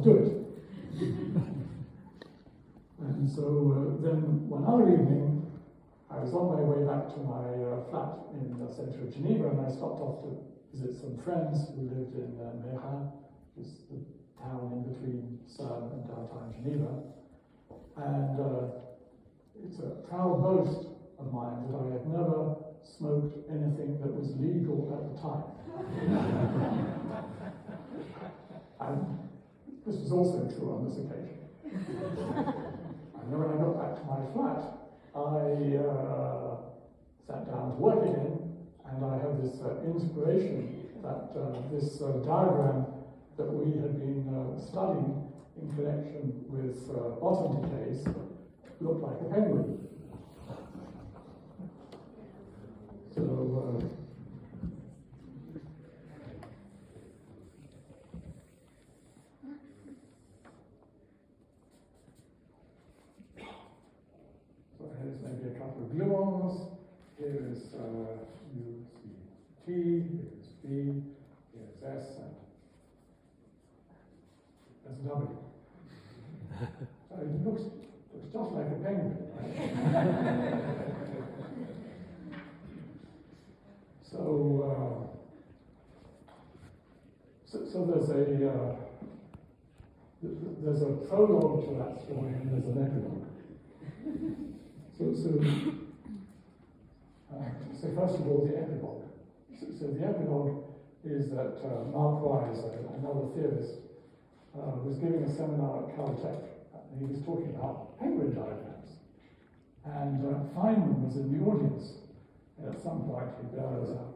do it. And so then one other evening, I was on my way back to my flat in the centre of Geneva, and I stopped off to visit some friends who lived in Meyrin, which is the town in between Cerne and downtown Geneva. And it's a proud boast of mine that I had never smoked anything that was legal at the time. And this was also true on this occasion. And then when I got back to my flat, I sat down to work again, and I had this inspiration that this diagram that we had been studying in connection with bottom decays looked like a penguin. So here's maybe a couple of gluons. Here is U, C, T, here is B, here is S, and there's a W. So it looks just like a penguin, right? So there's a prologue to that story, and there's an epilogue. So first of all, the epilogue. So the epilogue is that Mark Wise, another theorist, was giving a seminar at Caltech, and he was talking about penguin diagrams. And Feynman was in the audience, and at some point he blurts out,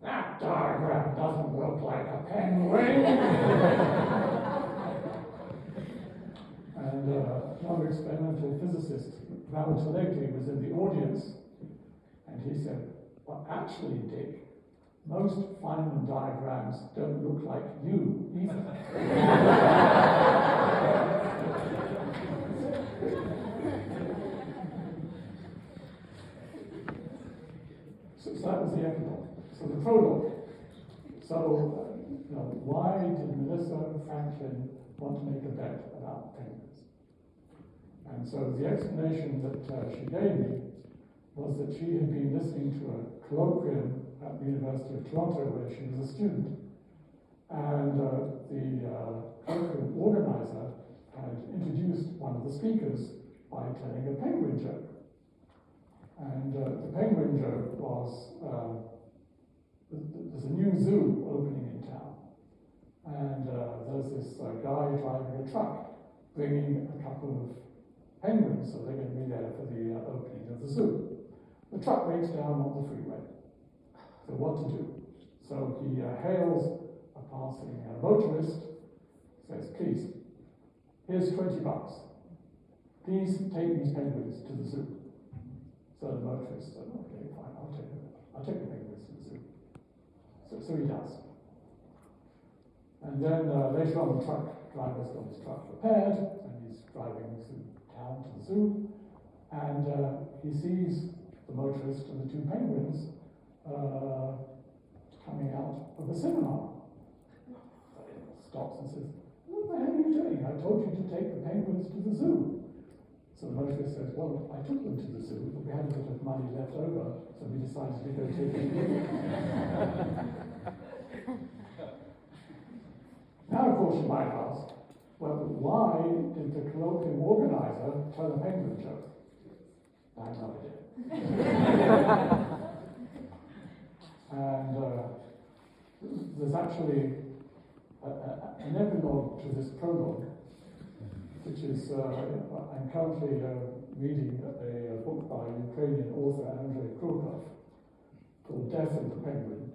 "That diagram doesn't look like a penguin!" And another experimental physicist, Valentilegli, was in the audience, and he said, "Well, actually, Dick, most Feynman diagrams don't look like you either." So that was the epilogue. So the prologue. So, why did Melissa Franklin want to make a bet about penguins? And so the explanation that she gave me was that she had been listening to a colloquium at the University of Toronto where she was a student. And the colloquium organizer had introduced one of the speakers by telling a penguin joke. And the penguin joke was, there's a new zoo opening in town. And there's this guy driving a truck bringing a couple of penguins, so they're going to be there for the opening of the zoo. The truck breaks down on the freeway. So what to do? So he hails a passing motorist, says, "Please, here's $20. Please take these penguins to the zoo." So the motorist said, "Okay, fine, I'll take the penguins to the zoo." So he does. And then later on, the truck driver's got his truck repaired, and he's driving through town to the zoo, and he sees the motorist and the two penguins coming out of the seminar. So he stops and says, "What the hell are you doing? I told you to take the penguins to the zoo." So the motorist says, "Well, I took them to the zoo, but we had a bit of money left over, so we decided to go take them." Now, of course, you might ask, well, why did the colloquium organizer tell a penguin joke? I have no idea. And there's actually an epilogue to this prologue, which is, I'm currently reading a book by Ukrainian author Andrei Krukov called Death of the Penguin.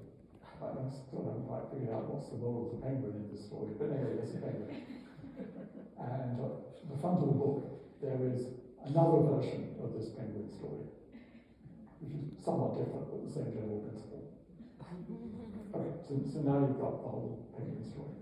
I still haven't quite figured out what's the role of the penguin in this story, but anyway, it's a penguin. And at the front of the book, there is another version of this penguin story, which is somewhat different, but the same general principle. Okay, so now you've got the whole penguin story.